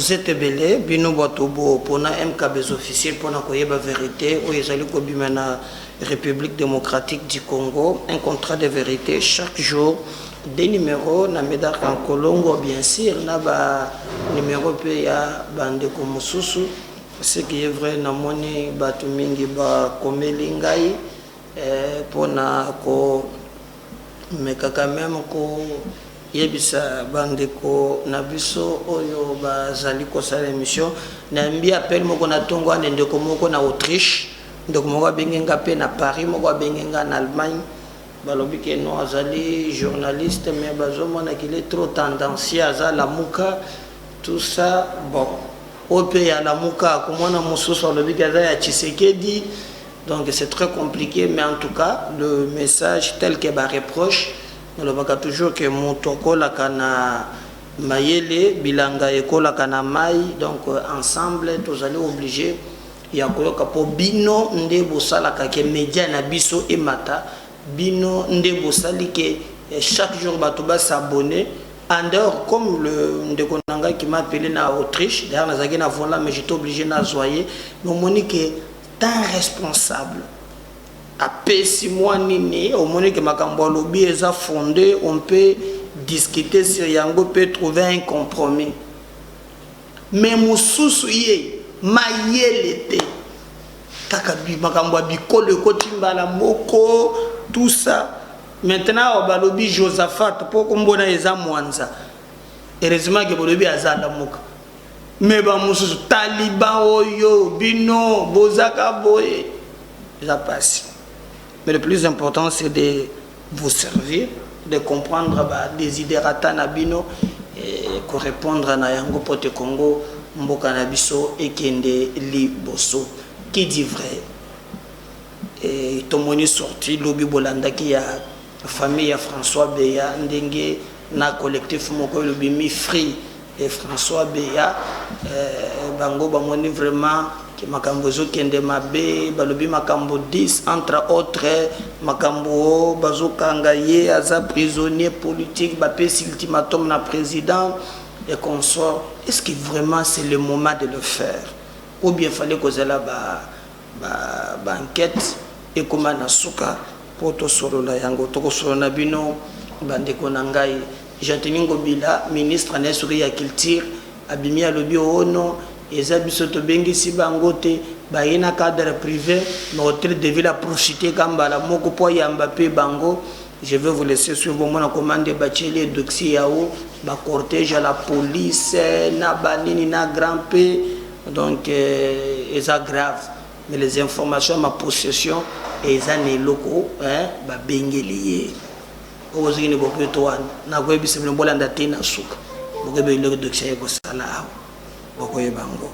vous êtes belé, bino botobo pour na MKB officiel pour na koyeba vérité ou ezali ko bimana République démocratique du Congo, un contrat de vérité chaque jour, des numéros na Médard en Colongo bien sûr na ba numéro pe ya bande ko mususu ce qui est vrai na moni batu mingi ba komelingai pour na ko mais quand même ko yebisa bandeko na biso oyo bazali kosala émission na mbi appel moko na tongo ndeko moko na Autriche ndeko moko bengenga pe na Paris moko bengenga na Allemagne balobi ke no azali journaliste mais bazomona qu'il est trop tendancieux à la muka tout ça bon au pays à la muka komona mususu balobi ke ya Tshisekedi donc c'est très compliqué mais en tout cas le message tel que ba reproche nous le voyons toujours que Moutoko la kana mayele bilanga ekola kana mai donc ensemble tous allons obligés ya koyoka po bino nde bosala ka ke média na biso et mata bino nde bosali ke chaque jour bato ba s'abonner en dehors comme le ndeko nanga qui m'a appelé na Autriche d'ailleurs na zaki na vola mais j'étais obligé na zoyer donc monique tant responsable après 6 mois nini au moment que makambo lobby est fondé on peut discuter sur yango peut trouver un compromis mais mususu ye mayele te kaka bi makambo bikolo kotimbala moko tout ça maintenant au lobby Josaphat pour kombona eza mwanza heureusement que lobby azala moka mais ba mususu taliban oyo bino bozaka boye ça passe. Mais le plus important, c'est de vous servir, de comprendre des idératas nabino et correspondre à Nayango Pote Congo, Mboka Nabiso et Kende Liboso. Qui dit vrai? Et Tomoni sorti, Lobi Bolanda qui a famille à François Beya, Ndenge, na collectif Moko Lobi Mi Free et François Beya, Bango Bamoni vraiment. Makambo zo kende mabe balobi makambo 10 entre autres makambo bazo kangaye aza prisonnier politique ba pesi ultimatum na président et consort. Est-ce que vraiment c'est le moment de le faire ou bien fallait que zela ba enquête et comment na suka poto solo la yango toko solo na bino bande ko nangai Jantiningo Bila ministre na suri ya culture abimi alobi ono et ça bisoto bengi si bangote ba ina cadre privé mais hôtel de ville à profiter comme la moko po yamba pe bango. Je vais vous laisser sur vos mots commande bacheli doxi yao ba cortège à la police na banini na grand p donc ça grave mais les informations ma possession et ça ne loko hein ba bengelié ozini bokwe to na ko ebise mlo bolanda tina suka bokebe le doxi yako sala bokoye bango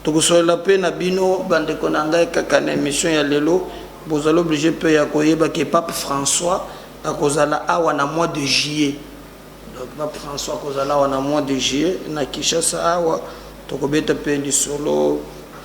tokosola pe na bino bande konanga kaka na émission ya lelo bozalo obligé pe ya koyeba ke pape François akozala awa na mois de juillet donc pape François akozala awa na mois de juillet na Kinshasa awa tokobeta pe lisolo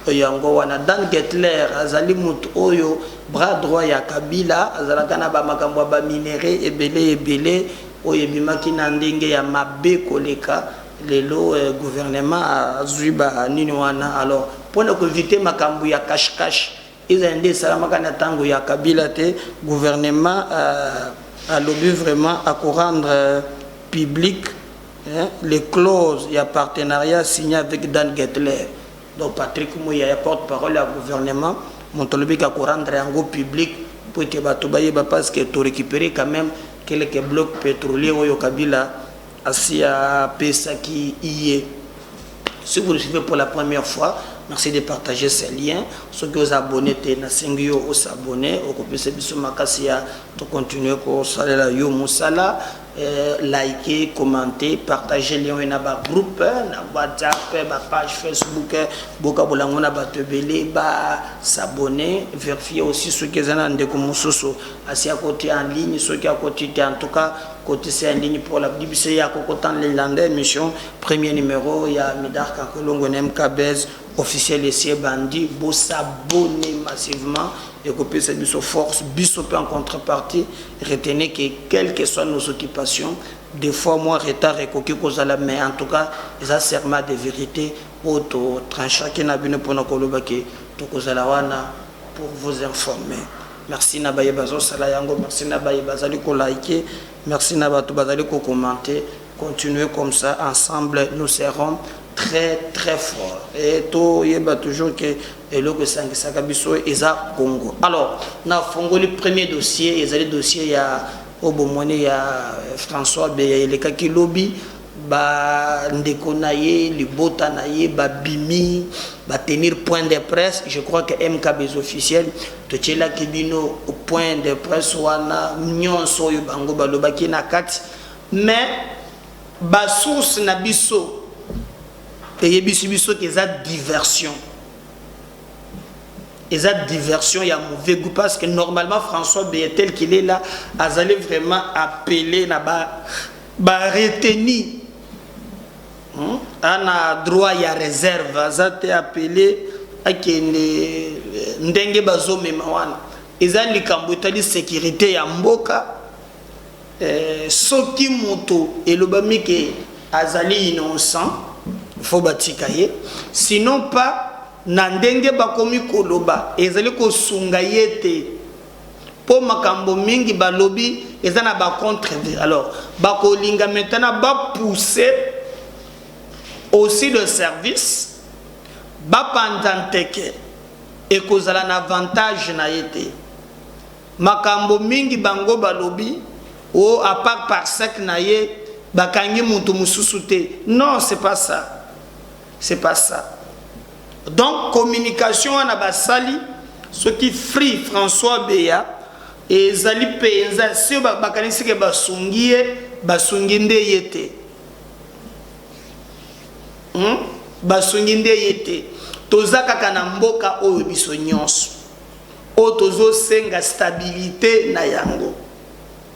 yango wana Dan Getler azali mutu oyo bras droit ya Kabila azala kana ba makambo ba minéraux ebele oyo bimaki na ndenge ya mabe koleka lelo gouvernement a zuiba nini wana alors pour ne éviter makambu ya cache ils ont dit salama kana tango ya Kabila te gouvernement a lobby vraiment à rendre public les clauses et partenariat signé avec Dan Getler donc Patrick Mouya porte-parole du gouvernement montolobi ka rendre en public pour que batubaye parce que tu récupérer quand même quelques blocs pétroliers au Kabila Asia Pesa qui y est. Si vous le suivez pour la première fois, merci de partager ces liens. Ceux qui vous abonnez, na singio aux abonnés, au copie biso makasia, to continuer ko salela yo musala, liker, commenter, partager les liens na groupe, na WhatsApp, ba page Facebook, boka bolangona ba tebele, ba s'abonner, vérifier aussi ceux qui sont ndeko musoso, asia côté en ligne, ceux qui à côté en tout cas côté c'est en ligne pour la BBC ya kokotan les landais émission premier numéro il y a Midar Kakolongo MKBez officiel ici bandi, vous s'abonner massivement et que ça biso force, biso en contrepartie, retenez que quelles que soient nos occupations, des fois moi retard et coquille cause la mais en tout cas, ils ont serment de vérité pour tout trancher qui n'a bien pour nous colobaki, tout cause la wana pour vous informer. Merci Nabaye Bazo Salayango, merci Nabaye Bazali ko liker, merci Nabato Bazali ko commenter. Continuez comme ça, ensemble nous serons très très forts. Et tout y a toujours que le Sakabiso et ça Congo. Alors, nous avons le premier dossier, et le dossier il y a au Bomone, il y a François Béa, les Kaki Lobby. Ba ndekonaye libotanaye ba bimi ba tenir point de presse. Je crois que MKB officiel to tchela kibino au point de presse wana nyonso yo bango balobaki na kati mais ba source na biso et biso que ça diversion il y a mauvais goût parce que normalement François Béa tel qu'il est là azali vraiment appeler na ba retenir. On a droit à réserve, ça t'est appelé à ndenge bazo memawana. Ils ont les cambouetali sécurité ya mboka. Soki moto et le bami que azali innocent, faut batikaye. Sinon pas nandenge bakomi koloba. Ezali ko sungayete. Pour makambo mingi balobi ezana ba contre. Alors bakolinga maintenant ba pousser aussi le service bapandanteke et kozala un avantage na yete makambo mingi bango balobi ou à part par sec na ye bakangi mutu mususu te. Non, c'est pas ça, c'est pas ça. Donc communication na basali ce qui free François Béa et zali penza si bakanisi ke basungi nde yete basunginde yete tozaka kana mboka oyo biso nyonso o tozo senga stabilité na yango.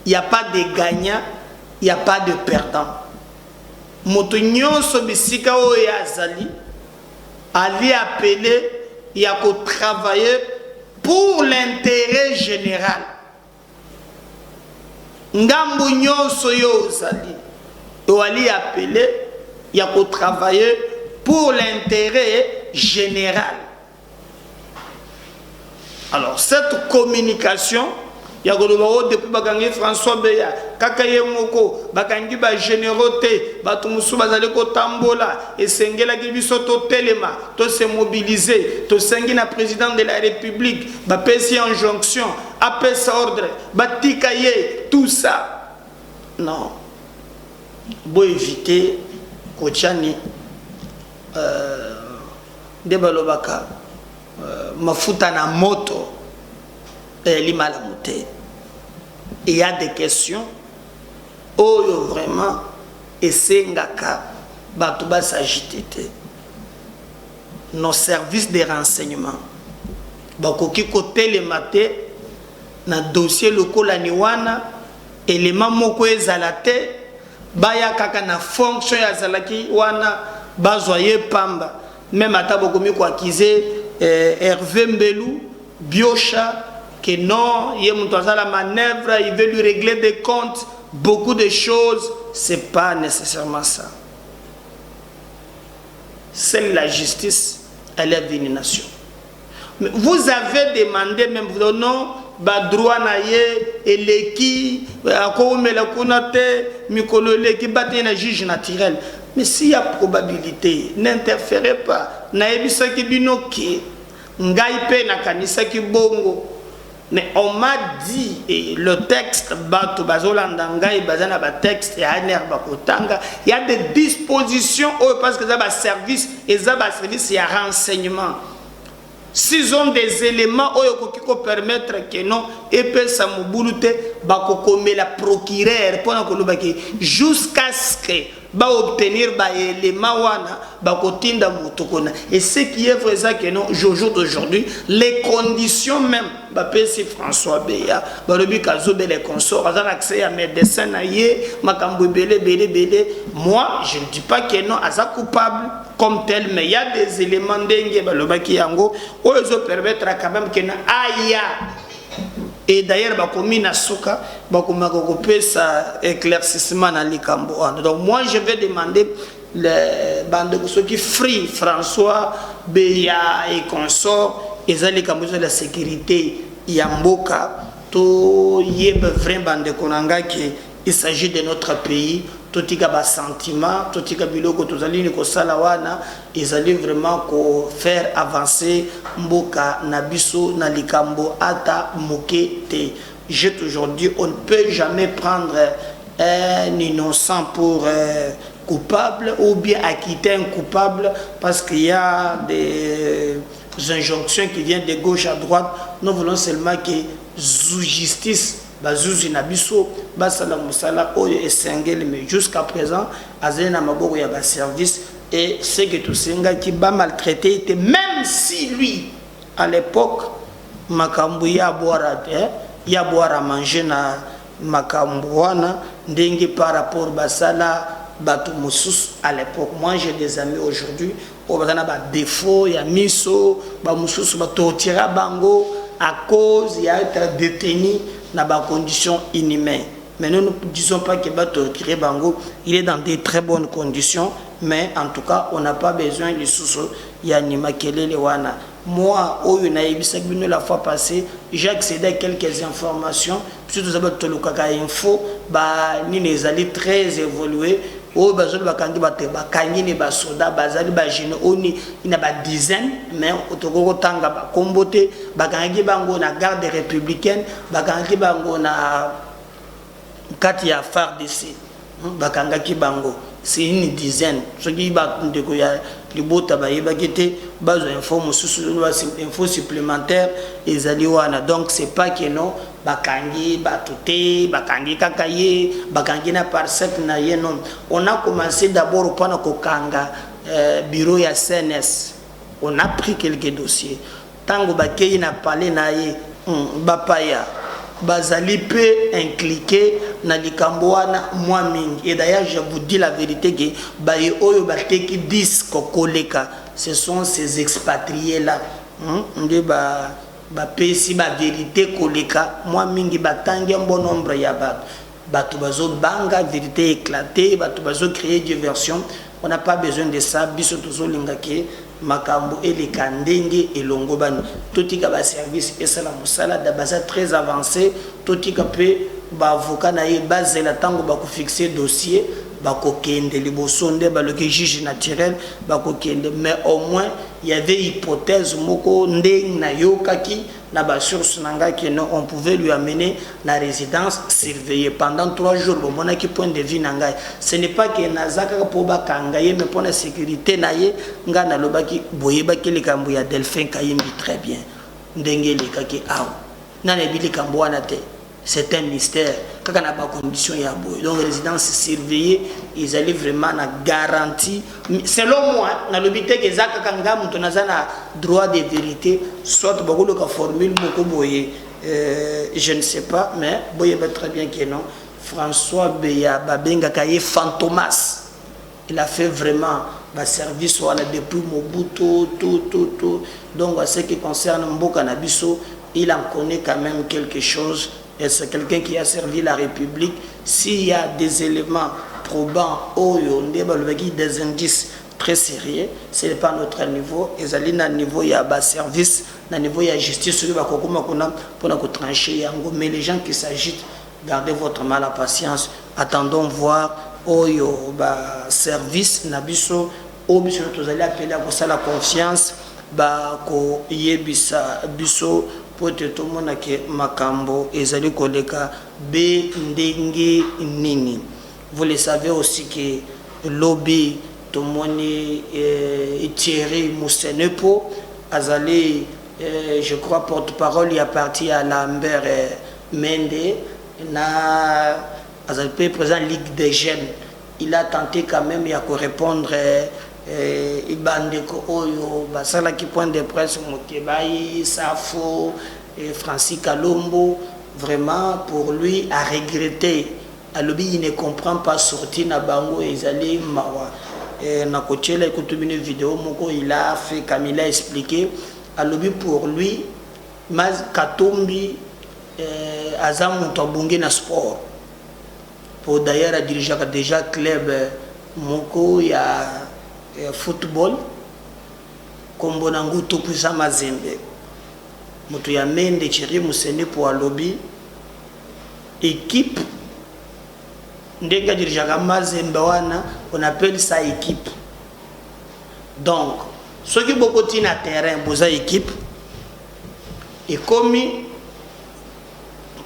Il y a pas de gagnant, il y a pas de perdant. Moto nyonso bisika oyo azali ali appelé il y a ko travailler pour l'intérêt général. Ngambu nyonso yo azali o ali appelé il y a qu'au travailler pour l'intérêt général. Alors, cette communication, il y a depuis Bagangi François Béa, Kakaye Moko, Bagangi ba générauté, Batumusu Bazaleko Tambola, et Sengela Gibiso to Telema, to se mobiliser, to Sengina président de la République, Bapesi injonction, appel ordre, Batikaye, tout ça. Non. Bon éviter. Kochani debalobaka mafuta na moto limala mute. Il y a des questions oyo vraiment esengaka bato ba s'agiter. Nos services de renseignement bakoki kote le matin na dossier lokola ni wana élément moko ezalate baya kaka na fonction ya zalaki wana bazoye pamba même atabo komi ko accuser Hervé Mbelou Biocha que non il y la manœuvre il veut lui régler des comptes beaucoup de choses. C'est pas nécessairement ça. C'est la justice elle est une nation. Mais vous avez demandé même vous non ba droit na ye eleki akomela kunate mikolo eleki baté na juge naturel. Mais s'il y a probabilité n'interférez pas na ebisa ki binoki ngai pe na kanisa ki bongo. Mais on m'a dit et le texte bato bazolanda ngai bazana ba texte et aner bakotanga il y a des dispositions parce que ça va service et ça va service il y a renseignement. S'ils ont des éléments qui peuvent permettre que non, et puis ça me boulute, la procureur jusqu'à ce que ba obtenir ba élément wana ba kotinda mutokona. Et ce qui est vrai ça que non jour d'aujourd'hui les conditions même ba pesi François Beya ba lobi kazobe les consorts azan accès à médecin na ye makambo belé. Moi je ne dis pas que non aza coupable comme tel, mais il y a des éléments d'engue ba lobaki yango o ezo permettre quand même que na aya. Et d'ailleurs, na souka, ça éclaircissement dans likambo. Donc moi, je vais demander les bandes qui free François Beya et consorts, ils ont les la sécurité Yamboka, tout yeb vrai bande konanga qui il s'agit de notre pays. Tout y a sentiment, tout y a biloko tout ali ko salawana, ils allaient vraiment ko faire avancer mboka nabiso na likambo ata mokete. J'ai toujours dit on ne peut jamais prendre un innocent pour coupable ou bien acquitter un coupable parce qu'il y a des injonctions qui viennent de gauche à droite. Nous voulons seulement que justice bazuzi na biso basala musala oyo esengeli, mais jusqu'à présent azena maboko ya ba service et c'est que tout senga qui ba maltraité était, même si lui à l'époque makambo ya boire ya boire à manger na makambo wana ndenge par rapport basala bato mususu à l'époque. Moi j'ai des amis aujourd'hui au bazana ba défaut ya miso ba mususu ba tortira bango à cause il y a être détenu dans des conditions inhumaines. Mais nous ne disons pas qu'il va torturer Bango, il est dans des très bonnes conditions, mais en tout cas, on n'a pas besoin de sous Yanima Kelele Wana. Moi, la fois passée, j'ai accédé à quelques informations, surtout Tolokaka Info, les alliés très évolués. Oh, bazol bakangi bakangi ne basoda bazali bajene oni ina ba dizaine, mais otoko tanga ba kombote bakangi bango na garde républicaine, bakangi bango na katia FARDC, bakanga ki bango c'est une dizaine. Ce qui va ndeko ya libota ba yebakete bazo info supplémentaire ezali wana. Donc c'est pas que non bakangi batute bakangi kakaye bakangi na parsec na ye non. On a commencé d'abord pendant kokanga bureau ya CNS, on a pris quelques dossiers tango bakei na parler na ye bapaya bazali peut impliquer na likambo wana moi mingi. Et d'ailleurs je vous dis la vérité que baye oyo bateki 10 kokoleka ce sont ces expatriés là nde ba pesi ba vérité koleka moi mingi batangi un bon nombre ya bato bazo banga vérité éclatée bato bazo créer diversion. On n'a pas besoin de ça biso tozo lingake makambo et les kandenge et longobani totika ba service et ça la musala da base très avancé totika pe ba avocat na ye base la tango ba ko fixer dossier ba ko kende libosonde ba le juge naturel ba ko kende. Mais au moins il y avait hypothèse moko ndeng na yokaki na ba source nanga que non on pouvait lui amener la résidence surveillée pendant 3 jours. Bon mona ki point de vue nanga ce n'est pas que nazaka po ba kangaye mais pour la sécurité na ye nga na lobaki boyeba ke likambo ya Delphin Kayimbi très bien ndenge likaki aw na ne bili kambo wana te. C'est un mystère. Quand on n'a pas condition, il y a boy. Donc, résidence surveillée, ils allaient vraiment na garantie. Selon moi, dans le but que Zaka Kanga, on a droit de vérité, soit beaucoup de formule, beaucoup boye. Je ne sais pas, mais boye très bien que non. François Beya, Babenga Kaye, Fantomas. Il a fait vraiment le service depuis Mobutu, tout. Donc, en ce qui concerne Mboka Nabiso, il en connaît quand même quelque chose. Et c'est quelqu'un qui a servi la République. S'il y a des éléments probants, des indices très sérieux, ce n'est pas notre niveau. Et à niveau, il y a un service, à niveau, il y a justice, pour trancher. Mais les gens qui s'agitent, gardez votre mal à patience. Attendons voir Oyo service, Nabiso, Obiso, vous allez appeler à ça la confiance, ko yebisa biso. Tout le monde qui makambo ezali koleka be ndenge nini. Vous le savez aussi que lobby tout le monde Thierry Moussenepo azali je crois porte-parole il a parti à Lambert Mende na azali président Ligue des jeunes il a tenté quand même de répondre Ibandeko Oyo, Basala qui point de presse, Mokebaï, Safo, Francis Kalombo, vraiment pour lui à regretter. Il ne comprend pas sortir na bango et aller mawa. Na côté là écoute une vidéo moko il a fait comme il a expliqué. Pour lui, Maz Katumbi Azam Tabungi na sport. Pour d'ailleurs diriger déjà club moko ya football kombo nangu Tupuisa Mazembe. Moto ya mende Thierry Musene pour alobi équipe ndenge dirigeaka Mazembe wana on appelle ça équipe. Donc ceux qui beaucoup na terrain boza équipe et comme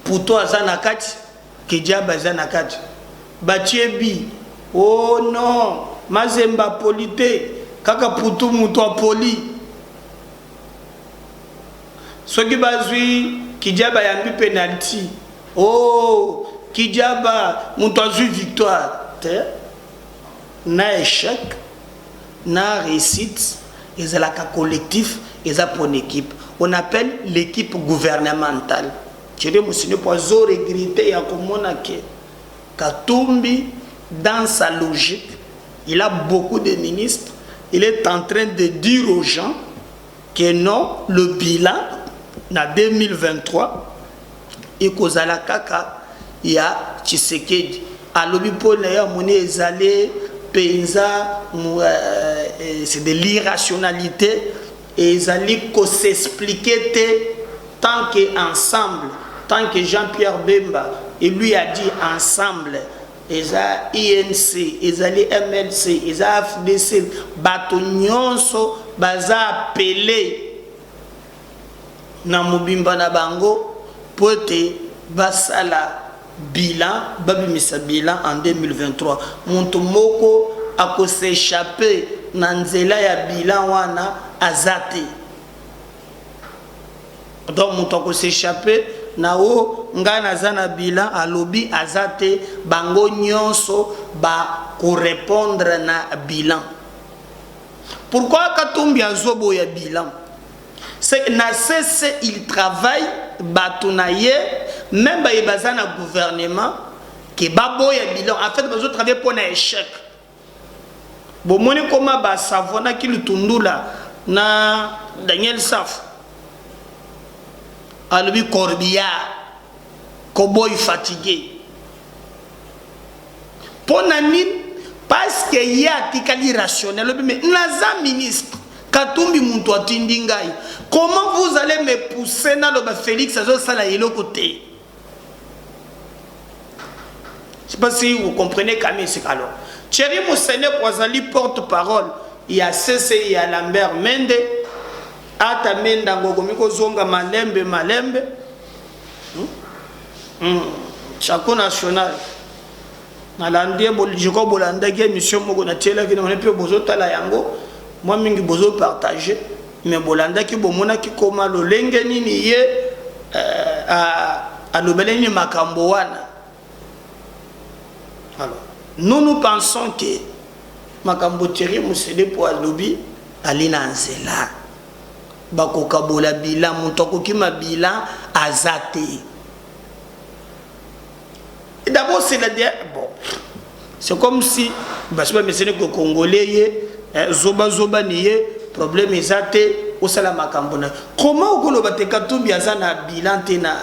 pour toi zanakati Kijaba zanakati Batiebi oh non Mazemba polité kaka putu muto poli ceux qui bazui Kijaba yambi penalty oh Kijaba Moutouazou victoire na échec na réussite et c'est la collectif et ça pour une équipe on appelle l'équipe gouvernementale je dis monsieur pour regretter ya komona ke Katumbi dans sa logique il a beaucoup de ministres il est en train de dire aux gens que non le bilan na 2023 et kozala kaka ya Tshisekedi alobi pona ya moni ezalé penza c'est de l'irrationalité et ezali ko s'expliquer tant que ensemble tant que Jean-Pierre Bemba et lui a dit ensemble eza INC ezali MLC eza FDC bato nyonso baza appelé na mobimba na bango pote basala bilan babimisa bilan en 2023 muntu moko ako s'échapper na nzela ya bilan wana azate donc muntu ako s'échapper na o ngana zana bilan alobi azate bango nyonso ba ko répondre na bilan. Pourquoi Katumbi azobo ya bilan? C'est na cesse il travaille batunaye même ba bazana gouvernement que babo ya bilan en fait bazo travailler pour un échec. Bon moni comment ba savona ki lutundula na Daniel Saf alobi Corbillard Koboy fatigué ponani parce que y a tikali rationnel mais naza ministre Katumbi muntu atindi ngai comment vous allez me pousser na loba Félix azo sala yelo côté je sais pas si vous comprenez quand même c'est alors Thierry Musene Kwazali porte-parole il y a CC il y a Lambert Mende ata menda ngogomiko zonga malembe chaque national na landie bolijiko bolanda ke mission moko na tiela ki na pe bozo tala yango moi mingi bozo partager mais bolanda ki bomona ki koma lo lenge nini ye a lobeleni makambo wana. Alors nous pensons que makambo Thierry Musele pour alobi alina nzela bakoka bola bilan mutoko kima bilan azate. Et d'abord c'est la bon c'est comme si parce que mais que congolais zoba nié problème ezate au salama kambona comment okolo bate Katumbi azana bilan tena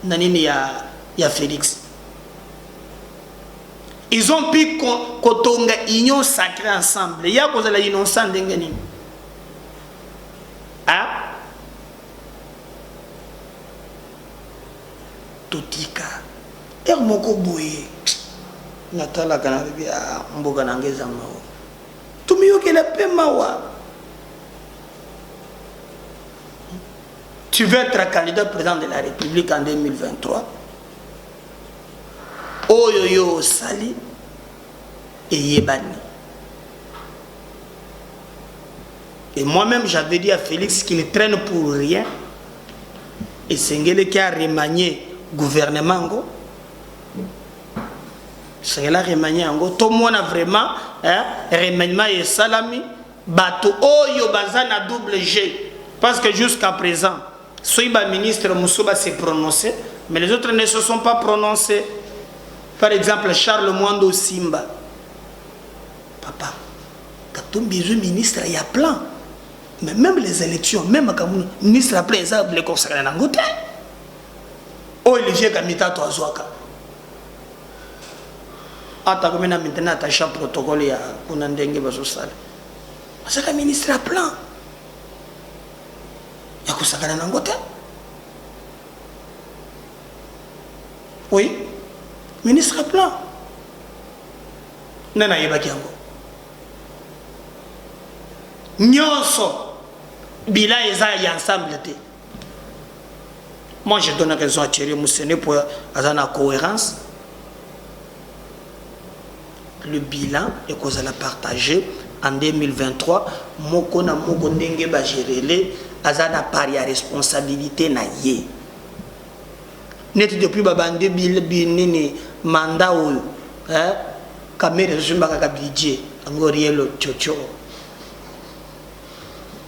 na nini ya Félix ils ont pu kotonga union sacrée ensemble ya kozala innocent ndengeni ah totika moko boye natala kana bia mboga nangeza mawo tumiyokela pe mawa. Tu veux être candidat président de la République en 2023 oyoyo sali et yebani. Et moi-même j'avais dit à Félix qu'il traîne pour rien et Sengele qui a remanié gouvernement go. c'est là remanié en tout le monde a vraiment remaniement et salami bato oyo bazana double G parce que jusqu'à présent soit ministre Moussouba s'est prononcé mais les autres ne se sont pas prononcés. Par exemple Charles Mwando Simba, papa quand on besoin ministre il y a plein mais même les élections même quand le ministre a plein ça les consacrer dans côté Olivier Kamita Toazwaka ata comme maintenant attaché protocole ya kuna ndenge bazosala parce que ministre a plein ya kusakana na ngote oui ministre a plein nana yebaki yango nyonso bila eza ya ensemble te. Moi je donne raison à Thierry Moussene pour avoir la cohérence. Le bilan est qu'on a partagé en 2023. Moko na moko ndenge ba gérer azana pari à responsabilité na ye. Net depuis babande binini mandat ou caméra zumba kaka budget ngorielo chocho.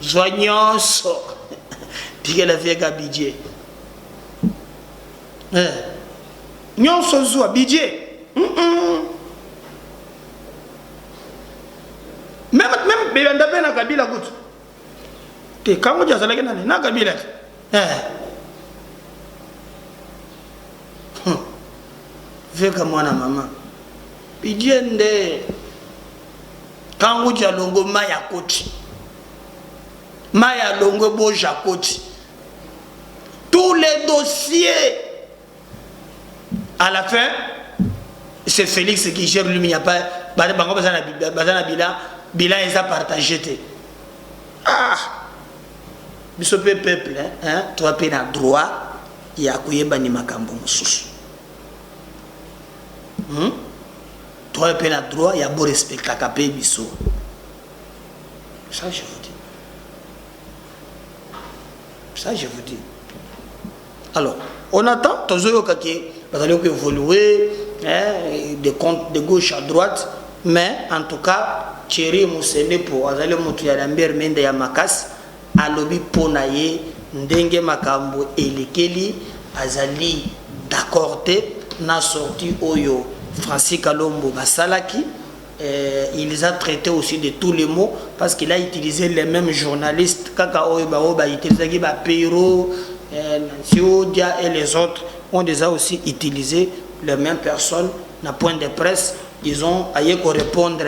Joignoso diga la vie ka budget. Nyonso zwa budget. Même bebanda pe na kabila kutu te kango jazala ke na kabila veka mwana mama bidiende kango jalongo maya koti maya longo boja koti tous les dossiers à la fin c'est Félix qui gère lui, il n'y a pas bango bazana bilan ils a partagé. Ah, biso peuple hein, toi pe na droit ya kuyeba ni makambo mususu. Toi pe na droit ya bo respecta kapé biso. Ça je vous dis. Ça je vous dis. Alors, on attend tozoyo kaki bazali ko évoluer de compte de gauche à droite, mais en tout cas Thierry Moussene pour azali mutu ya Lambert Mende ya makas alobi ponaye ndenge makambo elekeli azali d'accord te na sorti oyo Francis Kalombo basalaki. Il les a traités aussi de tous les mots parce qu'il a utilisé les mêmes journalistes kaka oyo ba utilisé ba Peiro Siodia et les autres ont déjà aussi utilisé les mêmes personnes na point de presse. Ils ont aillé ko répondre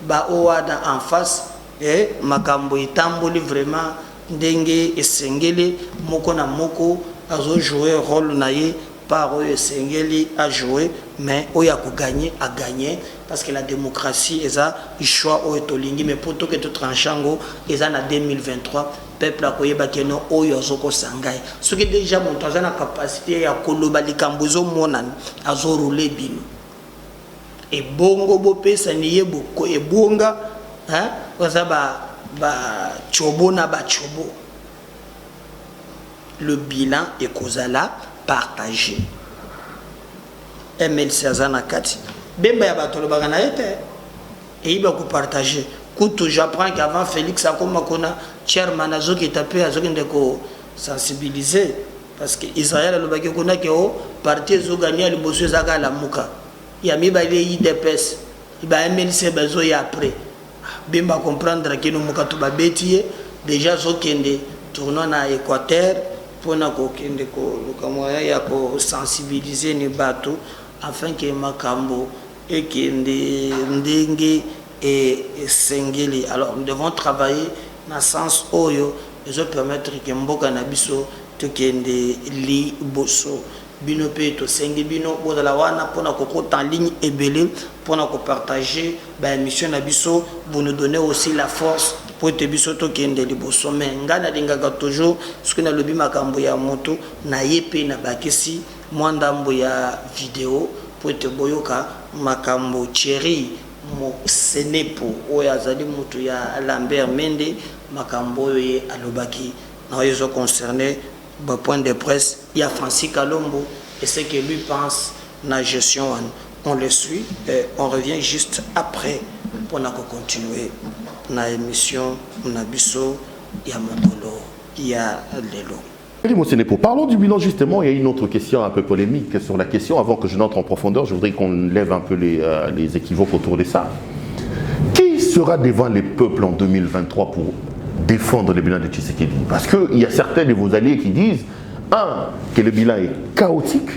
ba oada en face et makambo itamboli vraiment ndenge esengeli moko na moko azo jouer rôle naye par esengeli a jouer mais oya ko gagner a gagner parce que la démocratie eza choix o tolingi mais pour tout que tout tranchango eza na 2023 peuple akoyeba keno oyo azoko sangai ce qui déjà monto azana capacité ya koloba likambuzo monana azo rouler bino et bongo bopesa niye boko e bonga hein oza ba chobo na ba chobo. Le bilan est causala partagé. MLC azana kati bemba ya batolo bagana ete et il va partager. Coutou j'apprends qu'avant Félix akoma kona chairman azoki tapé azoki ndeko sensibiliser parce que Israël le baki kona ke o parti zo gagner le bosso zaka la muka ya mi ba le IDPS ba MLC bazo ya après bemba comprendre que no muka to ba betier déjà zo kende tournoi na Équateur pour na ko kende ko lukamoya ya ko sensibiliser ni bato afin que makambo et kende ndenge et sengeli. Alors nous devons travailler dans le sens oyo et permettre que mboka na biso to kende li boso bino pe to sengi bino bodala wana pona ko en ligne et belé pona ko partager ba émission na biso vous nous donnez aussi la force pour te biso to kende li boso mais ngana lingaka toujours ce que na lobi makambo ya moto na yepe na bakisi mwandambo ya vidéo pour te boyoka makambo Thierry Moussene oyo azali mutu ya Lambert Mende makambo oyo alobaki na oyo concerné ba point de presse ya Francis Kalombo et ce que lui pense na gestion on le suit et on revient juste après pour continuer na émission Nabiso Yamokolo Kia Lelo. Parlons du bilan justement. Il y a une autre question un peu polémique sur la question. Avant que je n'entre en profondeur, je voudrais qu'on lève un peu les équivoques autour de ça. Qui sera devant les peuples en 2023 pour défendre le bilan de Tshisekedi? Parce qu'il y a certains de vos alliés qui disent, que le bilan est chaotique,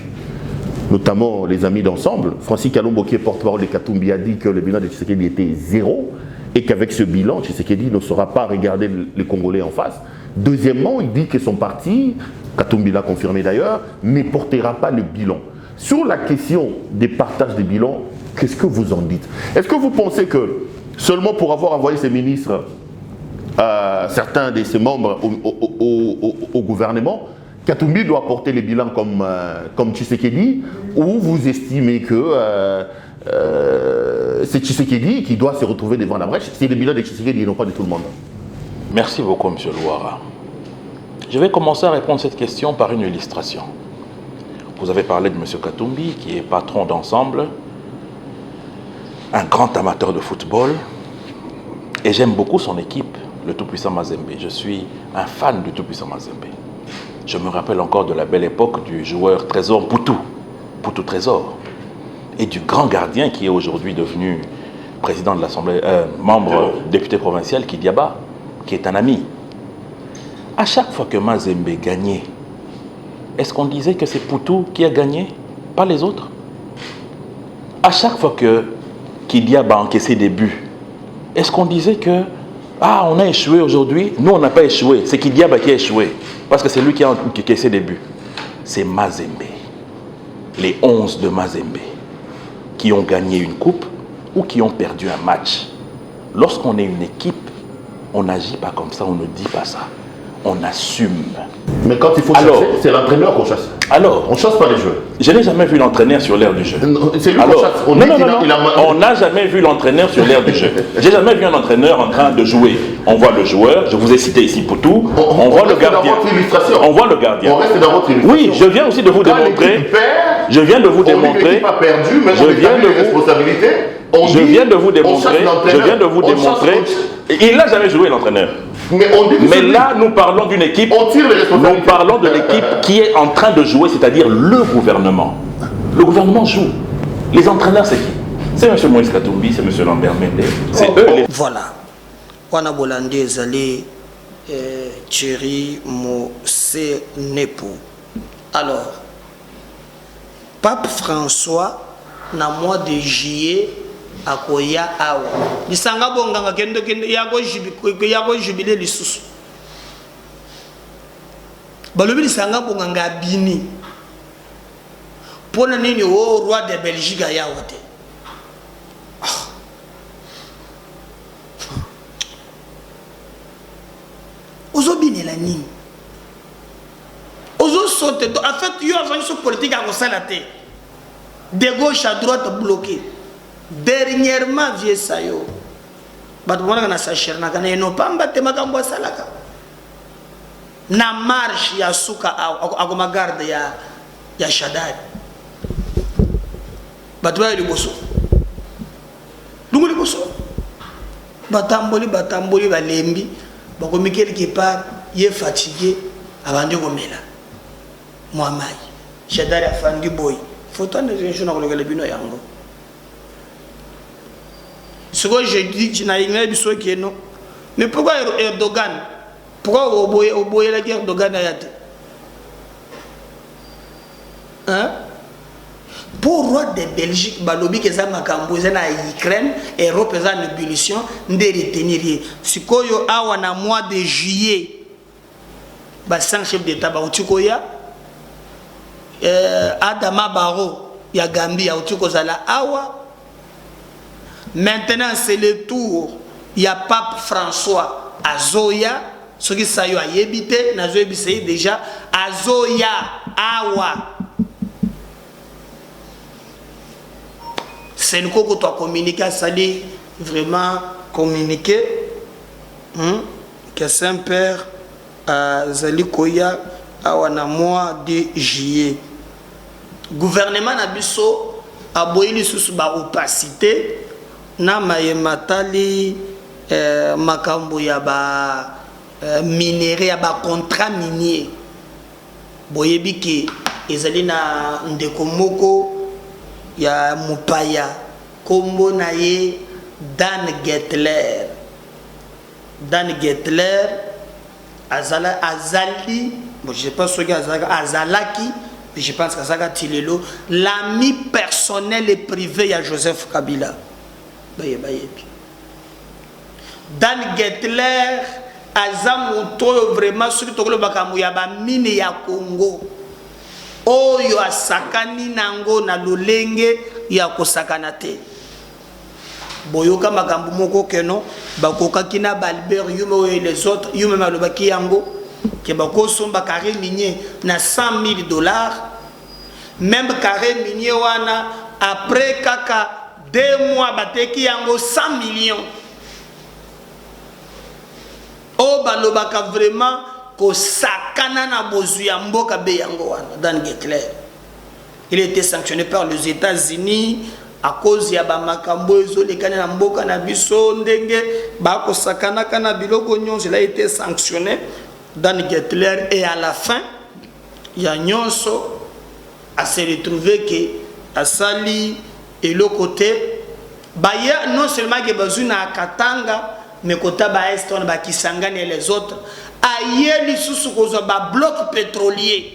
notamment les amis d'ensemble. Francis Kalombo, qui est porte-parole de Katumbi, a dit que le bilan de Tshisekedi était 0 et qu'avec ce bilan, Tshisekedi ne saura pas regarder les Congolais en face. Deuxièmement, il dit que son parti, Katumbi l'a confirmé d'ailleurs, ne portera pas le bilan. Sur la question des partages des bilans, qu'est-ce que vous en dites? Est-ce que vous pensez que seulement pour avoir envoyé ses ministres, certains de ses membres au gouvernement, Katumbi doit porter les bilans comme Tshisekedi, ou vous estimez que c'est Tshisekedi qui doit se retrouver devant la brèche? C'est le bilan de Tshisekedi et non pas de tout le monde. Merci beaucoup, M. Louara. Je vais commencer à répondre à cette question par une illustration. Vous avez parlé de M. Katumbi, qui est patron d'ensemble, un grand amateur de football, et j'aime beaucoup son équipe, le tout-puissant Mazembe. Je suis un fan du tout-puissant Mazembe. Je me rappelle encore de la belle époque du joueur Trésor Poutou Trésor, et du grand gardien qui est aujourd'hui devenu président de l'Assemblée, membre député provincial, Kidiaba, qui est un ami. À chaque fois que Mazembe gagnait, est-ce qu'on disait que c'est Poutou qui a gagné, pas les autres? À chaque fois que Kidiaba a encaissé des buts, est-ce qu'on disait que on a échoué aujourd'hui? Nous, on n'a pas échoué. C'est Kidiaba qui a échoué. Parce que c'est lui qui a encaissé des buts. C'est Mazembe. Les 11 de Mazembe qui ont gagné une coupe ou qui ont perdu un match. Lorsqu'on est une équipe, on n'agit pas comme ça, on ne dit pas ça. On assume. Mais quand il faut chasser, c'est l'entraîneur qu'on chasse. Alors, on ne chasse pas les joueurs. Je n'ai jamais vu l'entraîneur sur l'aire du jeu. C'est lui qu'on chasse. On n'a jamais vu l'entraîneur sur l'aire du jeu. J'ai jamais vu un entraîneur en train de jouer. On voit le joueur, je vous ai cité ici Poutou, on voit le gardien. On voit le gardien. On reste dans votre illustration. Oui, je viens aussi de vous démontrer. Je viens de vous démontrer. Pas perdu, mais je viens de vous démontrer. Il n'a jamais joué l'entraîneur. Mais là, nous parlons d'une équipe. Nous parlons de l'équipe qui est en train de jouer, c'est-à-dire le gouvernement. Le gouvernement joue. Les entraîneurs, c'est qui? C'est M. Moïse Katumbi, c'est M. Lambert Mende. C'est eux les... Voilà. Wana Bolande Zalé, Thierry Mose Nepo. Alors, Pape François, na mois de juillet, akoya awa lisanga bonganga kendo yako jubilé lisusu balobi lisanga bonganga bini pona nini o roi de Belgique ya wote ozo bini la nini ozo sote en fait yo avant ce politique à Rosalate de gauche à droite bloqué. Dernièrement, vieux sayo, batouana na sacher na kana eno pamba te makambo salaka. Na marche ya suka agoma garde ya Shaddad. Batouya liboso. Lungu liboso. Batamboli balembi, bakomi quelque part, ye fatigué, abandi komela. Moamai. Shaddad afandi boy. Faut en région na kolokela bino yango. Ce que je dis, je n'ai pas dit non. Mais pourquoi Erdogan? Pourquoi Oboye la guerre Erdogan a été? Hein? Pour roi de Belgique, Balobi qui est en Ukraine, Europe est en ébullition, ne retenir. Si Koyo a un mois de juillet, sans chef d'État, Adama Barrow, il y a Gambie, Awa. Maintenant, c'est le tour. Il y a Pape François Azoya, ce qui s'est évité, déjà Azoya Awa. C'est le coup que tu as communiqué, ça dit vraiment communiquer. Que Saint-Père Zali Koya a un mois de juillet. Gouvernement Nabiso aboyeli susu ba opacité na mayematali makambo ya ba minéraux ya ba contrat minier boyebi ke ezali na ndeko moko ya mupaya kombo na ye Dan Gettler. Dan Gettler azali bon je sais pas ce que azalaki mais je pense que ça tilelo l'ami personnel et privé ya Joseph Kabila. Dan Gettler azamuto vraiment sur tokolo bakamu ya ba mine ya Congo oyo asakani nango na lolenge ya kosakana te boyoka makambo moko keno bakoka kina Balbert yume et les autres yume malobaki yango ke bako somba carré minier na $100,000 même carré minier wana après kaka 2 mois bateki yango 100 millions. Oh balobaka vraiment ko sakana na bozu ya mboka be yango wana Dan Gettler. Il était sanctionné par les États-Unis à cause ya ba makambo ezolekana na mboka na biso ndenge ba ko sakana kana biloko nyonso. Il a été sanctionné Dan Gettler et à la fin ya nyonso a se retrouvé que asali et le côté baya non seulement que bazuna Katanga mais kota ba est on ba Kisangani et les autres ayeli susu kozo ba bloc pétrolier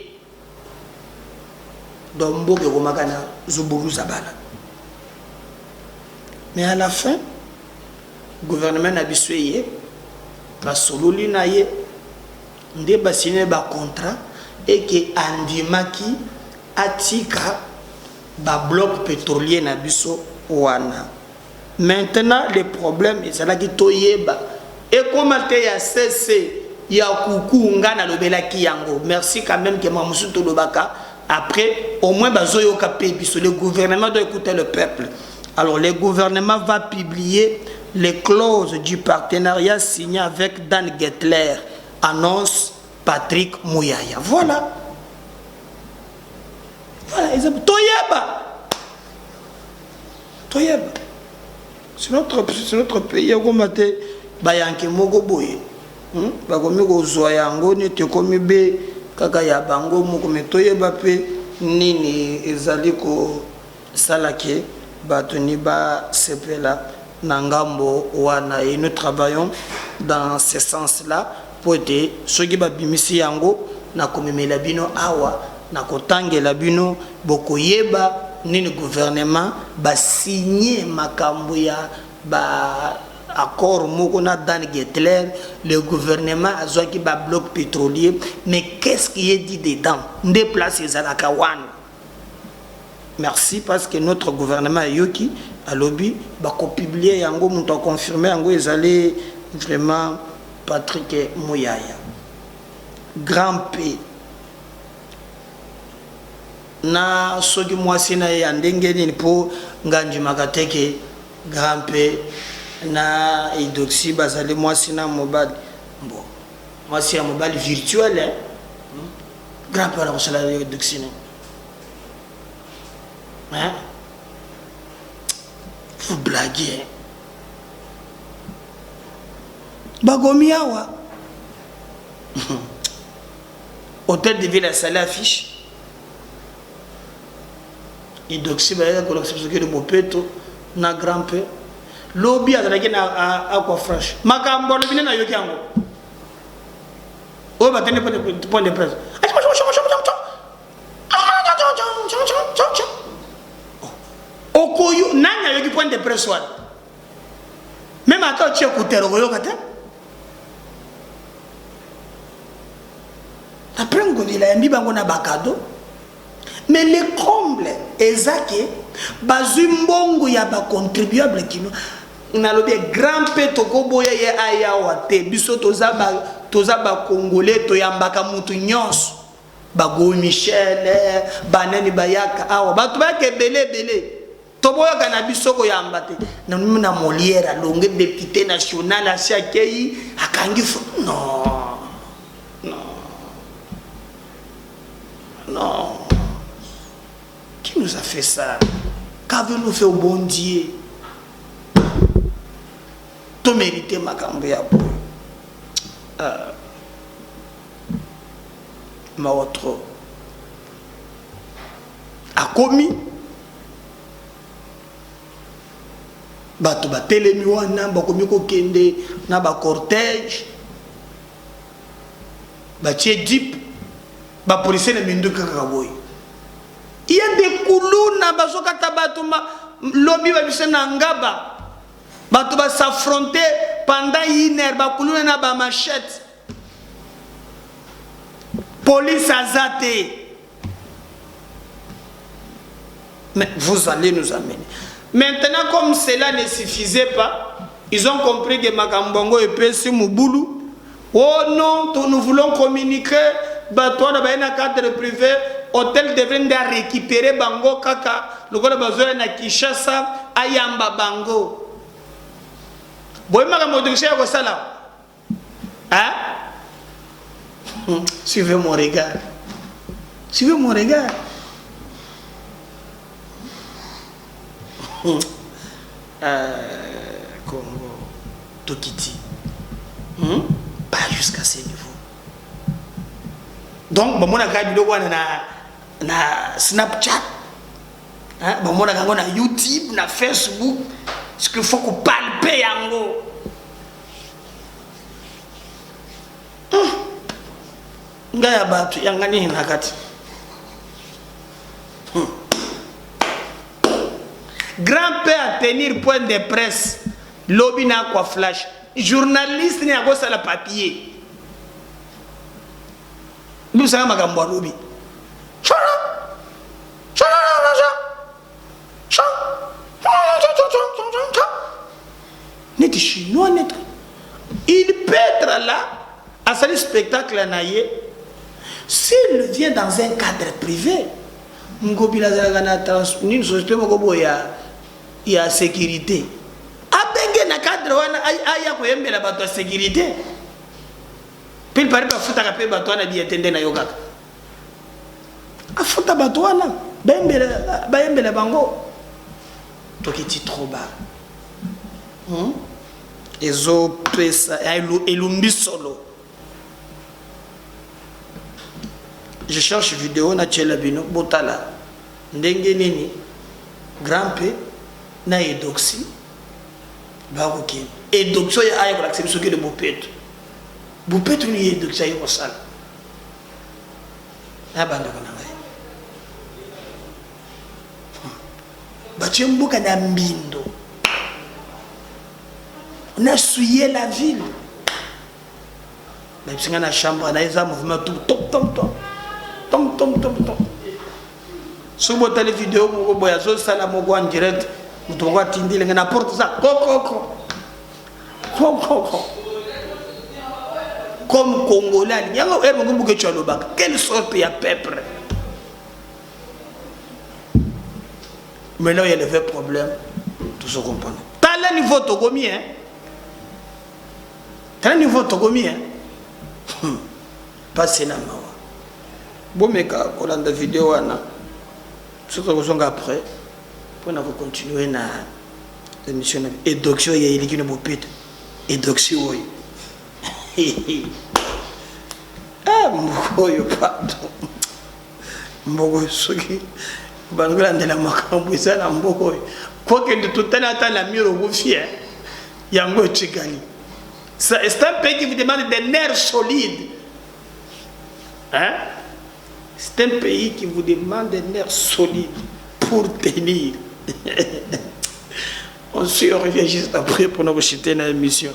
donc mboke komakana zuburu zabala. Mais à la fin gouvernement na bisweye ba sololi na ye nde ba signé ba contrat et que andimaki atika ba bloc pétrolier na biso wana. Maintenant le problème est là qui toyeba et comment te ya cessé ya kuku ngana lobelaki yango. Merci quand même que mamusu to lobaka après au moins bazoyo kapé biso. Le gouvernement doit écouter le peuple. Alors le gouvernement va publier les clauses du partenariat signé avec Dan Gettler, annonce Patrick Mouyaya. Voilà. Voilà, Toyeba. C'est notre pays. Bayanke moko boye. Bakomi ko zoyango ni te komi be kaka ya bango moko me toyeba pe nini ezali ko salake batoni ba sepela nangambo wana et nous travaillons dans ce sens-là pour aider ceux qui babimisi yango na komemela bino awa na kotangela bino bokoyeba nini gouvernement ba signer makambo ya ba accord moko na Dan Gettler. Le gouvernement a zoaki ba bloc pétrolier mais qu'est-ce qui est dit dedans nde place ezalaka wana. Merci parce que notre gouvernement yoki a lobby ba ko publier yango muto confirmer yango ezali vraiment Patrick Mouyaya grand P na soki mwasi na ya ndenge nini po nganji makateke grand P na idoxy bazali mwasi na mobile bon mwasi ya mobile virtuel hein? Grand P la kosala idoxy hein? Vous blaguez. Bagomiawa. Hôtel de ville à salé affiche. Idoxy ba ya collection ce que de Bopeto na Grand P. Lobby à na aqua fresh. Makambo le bina na yoki yango. O ba tene point de presse. Okoyo nanya yoki point de presse wana. Même ata tche kutero koyo kata. Après on vila yambi bango na bakado. Mais le comble ezake bazumbongo ya ba contribuable kino na lobi grand P tokoboya ye aya wate biso toza ba congolais to yambaka mutu nyonso ba Go Michel banani bayaka awa batu ba ke belé toboya kana biso ko yamba te na Molière longue député national asiakei akangi non qui nous a fait ça? qu'avez-nous fait au bon Dieu? Tu mérites ma cambia. Ma autre a commis. Bato ba telemi wana bakomi ko kende na ba cortège ba tie dip ba police na minduka kaboy. Il y a des coulous na bazoka tabato ma lobby ba bise na ngaba bato ba s'affronter pendant une heure ba coulou na ba machette police azate. Mais vous allez nous amener. Maintenant, comme cela ne suffisait pas, ils ont compris que Makambongo est PC Mouboulou. Oh non, nous voulons communiquer. Toi, dans un cadre privé, hôtel devrait récupérer Bango Kaka. Le gars besoin de Kinshasa, Ayamba Bango. Vous voyez ça? Hein? Suivez mon regard. Suivez mon regard. Congo, Tokiti. Pas jusqu'à ce niveau. Donc, bon, on a na Snapchat, bon, on a na YouTube, na Facebook. Ce qu'il faut qu'on palpe yango. Ngaya batu yangani nakati. Grand-père à tenir point de presse, lobby n'a quoi flash, journaliste n'a quoi ça la papier. Nous sommes à Gamboa lobby. Net chinois net. Il peut être là à ce spectacle à Naye. S'il vient dans un cadre privé, il y a sécurité. Abenge na cadre wana aya ko yembela bato sécurité. Puis par exemple futa ka pe bato wana bi etende na yoga. Afuta bato wana ba yembela bango. Tokiti trop bas. Ezo pesa elumbi solo. Je cherche vidéo na tchela bino botala. Ndenge nini grand-père na edoxy baroki edoxy ya ayo la ksebiso ke de bopeto bopeto ni edoxy yo sala na banda kana ngai batie mboka na mbindo on a souillé la ville même si on a la chambre on a les mouvements tout tom. Si vous avez des vidéos, vous avez en direct, vous avez tindi na porte ça. Comme Congolais, il y a quelle sorte de peuple. Mais là, il y a des vrais problèmes. Tout ce qu'on comprend. T'as le niveau Togomi, hein? T'as le niveau Togomi, hein? Pas sénama. Bon, mais quand on a des vidéos, ce que vous avez après, pour continuer na l'émission. Et doxio, il y a une bopite. Et doxio, oui. Ah, Mbogo, pardon. Mbogo, ce qui. Bangola de la Macambo, c'est la Mbogo. Quoi que de tout temps, attend la mire au bouffier. Yango Tchikani. C'est un pays qui vous demande des nerfs solides. Hein? C'est un pays qui vous demande des nerfs solides pour tenir. On se revient juste après pour nous chuter dans l'émission.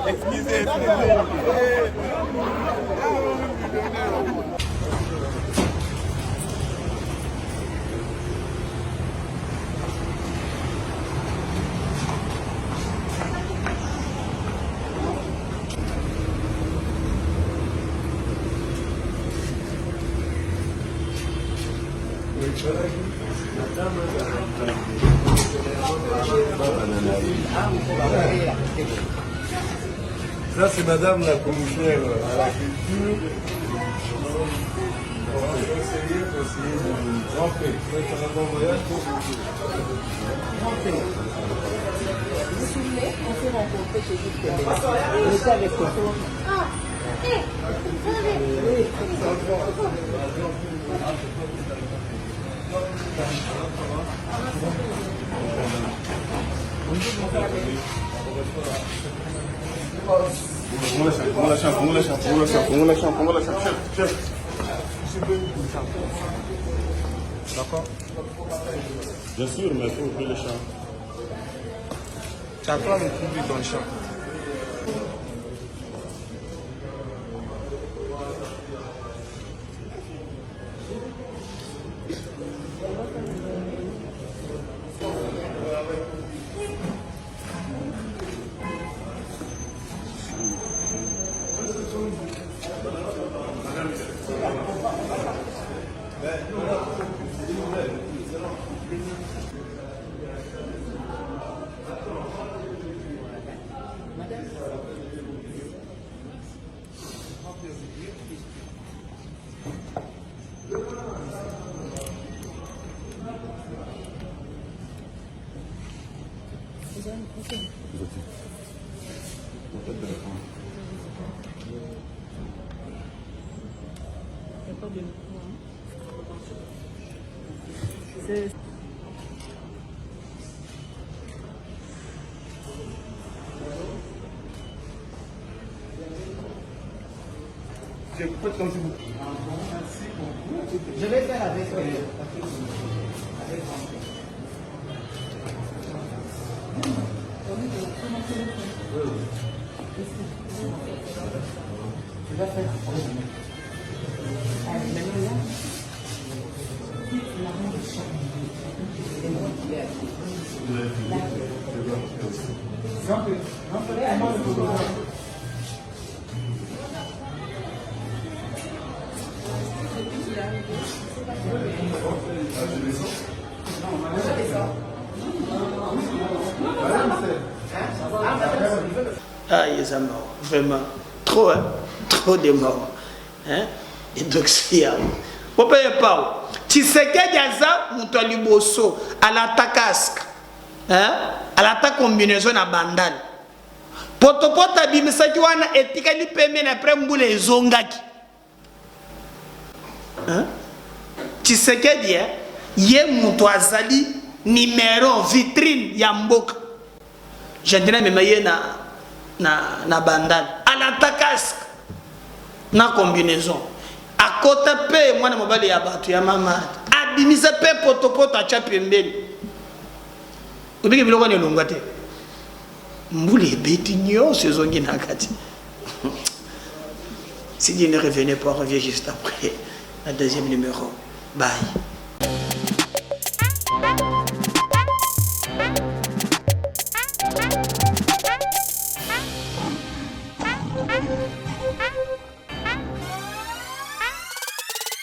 Excusez. Ça, c'est madame la commissaire à la culture. Conseiller du Grand Prix. C'est un bon voyage pour vous. Vous vous souvenez, on s'est rencontrés chez vous. On était avec Coco. Ah, oui. D'accord. Bien sûr, mais il faut ouvrir le champ. Tu as pas le public dans le champ. Je vais faire avec Ah, ils sont morts, vraiment. Trop, hein? Trop de morts. Hein? Et donc, c'est on peut pas. Tshisekedi Aza, Moutouali Bosso, à l'attaque casque. Hein? À l'attaque combinaison à bandal. Potopota bimisaki wana etikali pembe na pre mbule zongaki. Hein? Tshisekedi ye mutu azali numéro vitrine ya mboka. Jandina mema ye na bandal. À l'attaque casque. Na combinaison. A côté pe mwana mobali ya batu ya mama. Abimisa pe potopota acha pembeni. Ubiki biloko ne longate. Mboule beti nyonso ezongi na kati. Si Dieu ne revenait pas, on revient juste après. Le deuxième numéro. Bye.